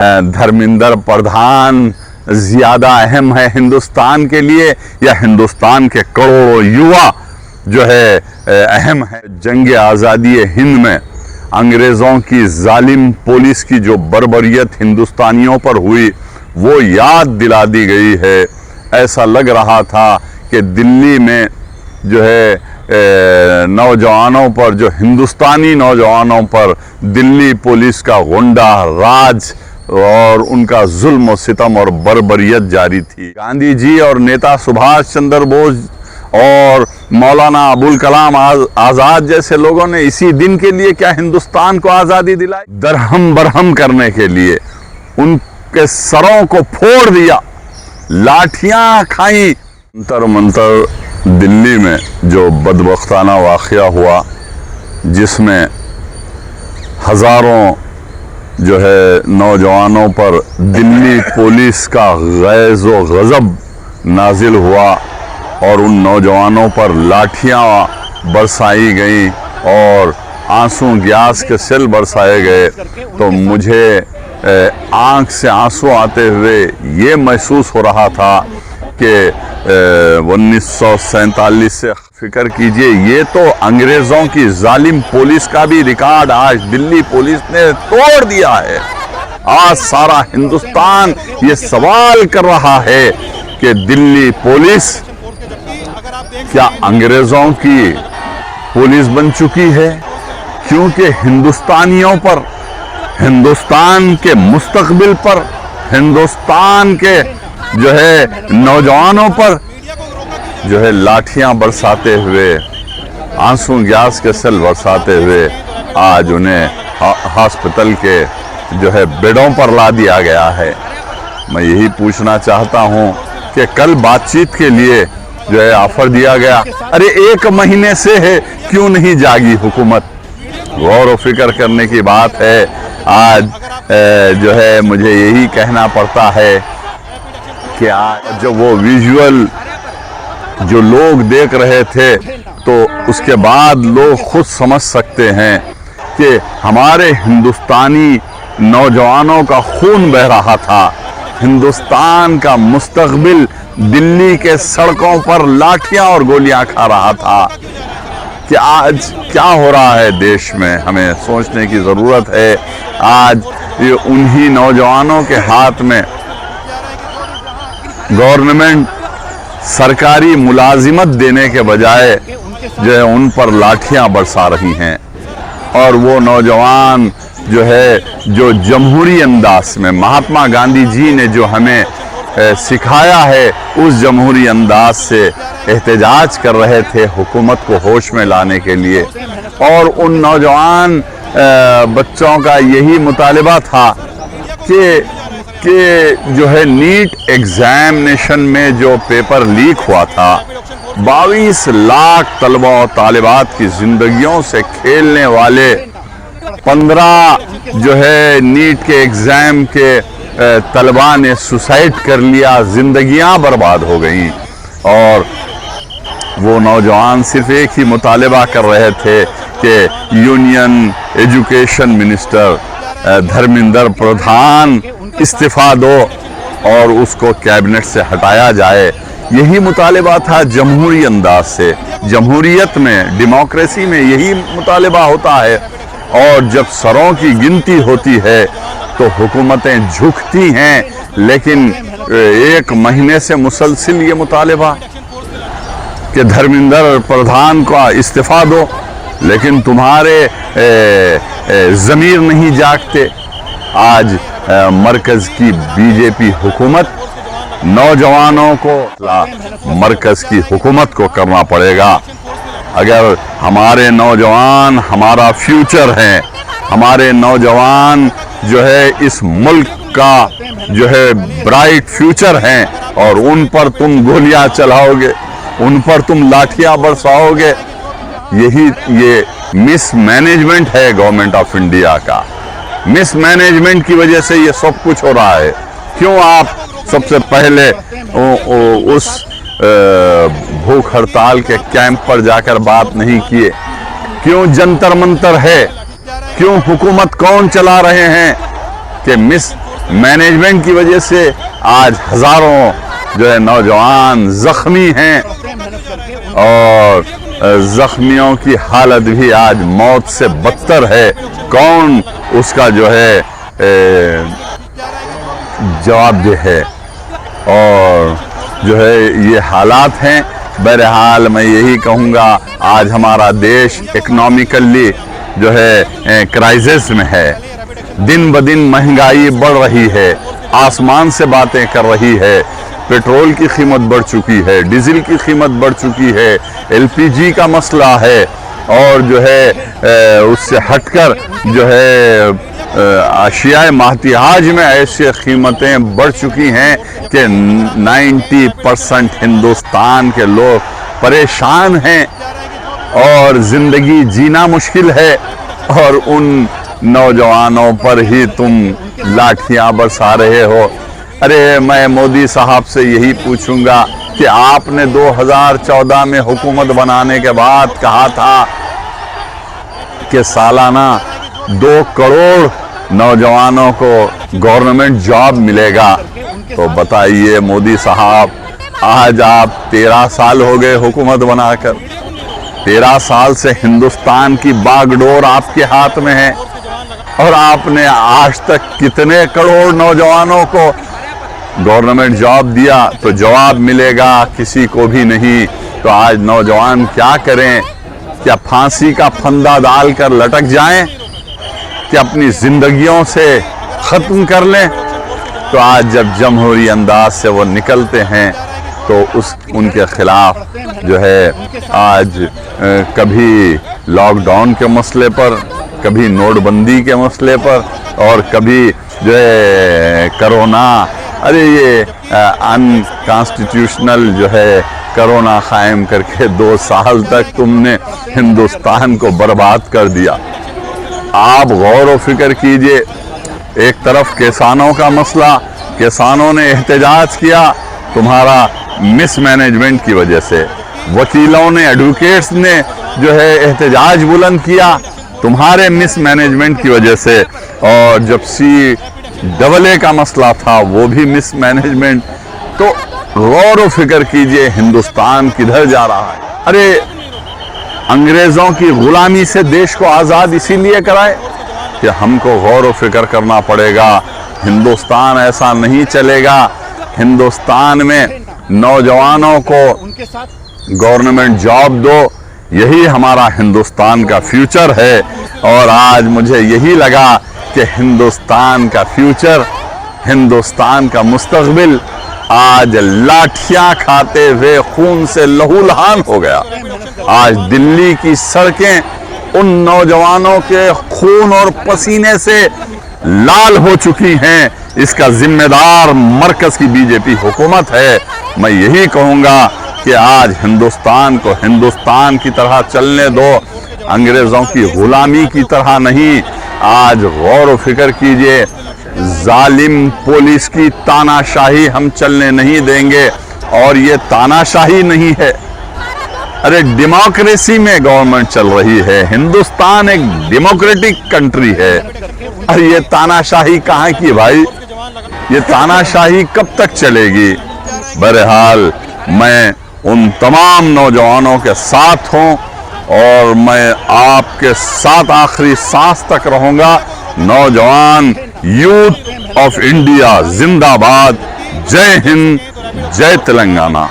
धर्मेंद्र प्रधान ज़्यादा अहम है हिंदुस्तान के लिए या हिंदुस्तान के करोड़ों युवा जो है अहम है। जंग आज़ादी हिंद में अंग्रेज़ों की जालिम पुलिस की जो बर्बरियत हिंदुस्तानियों पर हुई वो याद दिला दी गई है। ऐसा लग रहा था कि दिल्ली में जो है नौजवानों पर, जो हिंदुस्तानी नौजवानों पर दिल्ली पुलिस का गुंडा राज और उनका जुल्म सितम और बर्बरियत जारी थी। गांधी जी और नेता सुभाष चंद्र बोस और मौलाना अबुल कलाम आज़ाद जैसे लोगों ने इसी दिन के लिए क्या हिंदुस्तान को आज़ादी दिलाई? दरहम बरहम करने के लिए उनके सरों को फोड़ दिया, लाठियां खाई। मंतर मंतर दिल्ली में जो बदबख्ताना वाक़या हुआ जिसमें हज़ारों जो है नौजवानों पर दिल्ली पुलिस का गैज़ व गज़ब नाजिल हुआ और उन नौजवानों पर लाठियां बरसाई गई और आंसू गैस के सेल बरसाए गए, तो मुझे आंख से आंसू आते हुए ये महसूस हो रहा था कि 1947 से फिक्र कीजिए, ये तो अंग्रेज़ों की जालिम पुलिस का भी रिकॉर्ड आज दिल्ली पुलिस ने तोड़ दिया है। आज सारा हिंदुस्तान ये सवाल कर रहा है कि दिल्ली पुलिस क्या अंग्रेज़ों की पुलिस बन चुकी है? क्योंकि हिंदुस्तानियों पर, हिंदुस्तान के मुस्तकबिल पर, हिंदुस्तान के जो है नौजवानों पर जो है लाठियां बरसाते हुए, आंसू गैस के सेल बरसाते हुए आज उन्हें हॉस्पिटल के जो है बेडों पर ला दिया गया है। मैं यही पूछना चाहता हूं कि कल बातचीत के लिए जो है ऑफर दिया गया, अरे 1 महीने से है, क्यों नहीं जागी हुकूमत? गौर व फिक्र करने की बात है। आज जो है मुझे यही कहना पड़ता है कि आज जो वो विजुअल जो लोग देख रहे थे, तो उसके बाद लोग खुद समझ सकते हैं कि हमारे हिंदुस्तानी नौजवानों का खून बह रहा था। हिंदुस्तान का मुस्तकबिल दिल्ली के सड़कों पर लाठियां और गोलियां खा रहा था कि आज क्या हो रहा है देश में, हमें सोचने की ज़रूरत है। आज ये उन्हीं नौजवानों के हाथ में गवर्नमेंट सरकारी मुलाजिमत देने के बजाय जो है उन पर लाठियां बरसा रही हैं। और वो नौजवान जो है जो जमहूरी अंदाज में महात्मा गांधी जी ने जो हमें सिखाया है, उस जमहूरी अंदाज से एहतजाज कर रहे थे हुकूमत को होश में लाने के लिए। और उन नौजवान बच्चों का यही मुतालिबा था कि जो है नीट एग्जामिनेशन में जो पेपर लीक हुआ था, 22 लाख तलबा और तालिबात की जिंदगियों से खेलने वाले 15 जो है नीट के एग्जाम के तलबा ने सुसाइड कर लिया, जिंदगियां बर्बाद हो गई। और वो नौजवान सिर्फ एक ही मुतालिबा कर रहे थे कि union education minister Dharmendra Pradhan इस्तीफा दो और उसको कैबिनेट से हटाया जाए। यही मुतालिबा था जमहूरी अंदाज से। जमहूरियत में, डेमोक्रेसी में यही मुतालिबा होता है। और जब सरों की गिनती होती है तो हुकूमतें झुकती हैं, लेकिन 1 महीने से मुसलसिल ये मुतालिबा कि धर्मेंद्र प्रधान का इस्तीफा दो, लेकिन तुम्हारे ज़मीर नहीं जागते। आज मरकज़ की बीजेपी हुकूमत नौजवानों को मरकज़ की हुकूमत को करना पड़ेगा। अगर हमारे नौजवान हमारा फ्यूचर हैं, हमारे नौजवान जो है इस मुल्क का जो है ब्राइट फ्यूचर हैं, और उन पर तुम गोलियां चलाओगे, उन पर तुम लाठियां बरसाओगे, ये मिसमैनेजमेंट है गवर्नमेंट ऑफ इंडिया का। मिसमैनेजमेंट की वजह से ये सब कुछ हो रहा है। क्यों आप सबसे पहले उस भूख हड़ताल के कैंप पर जाकर बात नहीं किए? क्यों जंतर मंतर है? क्यों हुकूमत कौन चला रहे हैं कि مینجمنٹ کی وجہ سے آج ہزاروں جو ہے نوجوان زخمی ہیں اور زخمیوں کی حالت بھی آج موت سے بدتر ہے. کون اس کا جو ہے جواب دہ ہے؟ اور جو ہے یہ حالات ہیں. بہرحال میں یہی کہوں گا آج ہمارا دیش اکنامیکلی جو ہے کرائسس میں ہے. دن بدن مہنگائی بڑھ رہی ہے, آسمان سے باتیں کر رہی ہے. پیٹرول کی قیمت بڑھ چکی ہے, ڈیزل کی قیمت بڑھ چکی ہے, ایل پی جی کا مسئلہ ہے, اور جو ہے اس سے ہٹ کر جو ہے اشیاء محتاج میں ایسی قیمتیں بڑھ چکی ہیں کہ 90% ہندوستان کے لوگ پریشان ہیں اور زندگی جینا مشکل ہے. اور ان نوجوانوں پر ہی تم لاٹھیاں برسا رہے ہو. ارے میں مودی صاحب سے یہی پوچھوں گا کہ آپ نے 2014 میں حکومت بنانے کے بعد کہا تھا کہ سالانہ 2 کروڑ نوجوانوں کو گورنمنٹ جاب ملے گا. تو بتائیے مودی صاحب, آج آپ 13 سال ہو گئے حکومت بنا کر, 13 سال سے ہندوستان کی باغ ڈور آپ کے ہاتھ میں ہے, اور آپ نے آج تک کتنے کروڑ نوجوانوں کو گورنمنٹ جاب دیا؟ تو جواب ملے گا کسی کو بھی نہیں. تو آج نوجوان کیا کریں؟ کیا پھانسی کا پھندا ڈال کر لٹک جائیں کہ اپنی زندگیوں سے ختم کر لیں؟ تو آج جب جمہوری انداز سے وہ نکلتے ہیں تو ان کے خلاف جو ہے آج کبھی لاک ڈاؤن کے مسئلے پر, کبھی نوٹ بندی کے مسئلے پر, اور کبھی جو ہے کرونا. ارے یہ ان کانسٹیٹیوشنل جو ہے کرونا قائم کر کے 2 سال تک تم نے ہندوستان کو برباد کر دیا. آپ غور و فکر کیجئے, ایک طرف کسانوں کا مسئلہ, کسانوں نے احتجاج کیا تمہارا مس مینجمنٹ کی وجہ سے, وکیلوں نے, ایڈوکیٹس نے جو ہے احتجاج بلند کیا تمہارے مس مینجمنٹ کی وجہ سے, اور جب CAA کا مسئلہ تھا وہ بھی مس مینجمنٹ. تو غور و فکر کیجئے ہندوستان کدھر جا رہا ہے. ارے انگریزوں کی غلامی سے دیش کو آزاد اسی لیے کرائے کہ ہم کو غور و فکر کرنا پڑے گا. ہندوستان ایسا نہیں چلے گا. ہندوستان میں نوجوانوں کو گورنمنٹ جاب دو, یہی ہمارا ہندوستان کا فیوچر ہے. اور آج مجھے یہی لگا کہ ہندوستان کا فیوچر, ہندوستان کا مستقبل آج لاٹھیاں کھاتے ہوئے خون سے لہولہان ہو گیا. آج دلی کی سڑکیں ان نوجوانوں کے خون اور پسینے سے لال ہو چکی ہیں. اس کا ذمہ دار مرکز کی BJP حکومت ہے. میں یہی کہوں گا کہ آج ہندوستان کو ہندوستان کی طرح چلنے دو, انگریزوں کی غلامی کی طرح نہیں. آج غور و فکر کیجئے, ظالم پولیس کی تاناشاہی ہم چلنے نہیں دیں گے. اور یہ تاناشاہی نہیں ہے, ارے ڈیموکریسی میں گورنمنٹ چل رہی ہے. ہندوستان ایک ڈیموکریٹک کنٹری ہے, اور یہ تاناشاہی کہاں کی بھائی؟ یہ تاناشاہی کب تک چلے گی؟ بہرحال میں ان تمام نوجوانوں کے ساتھ ہوں, اور میں آپ کے ساتھ آخری سانس تک رہوں گا. نوجوان یوتھ آف انڈیا زندہ باد. جے ہند, جے تلنگانہ.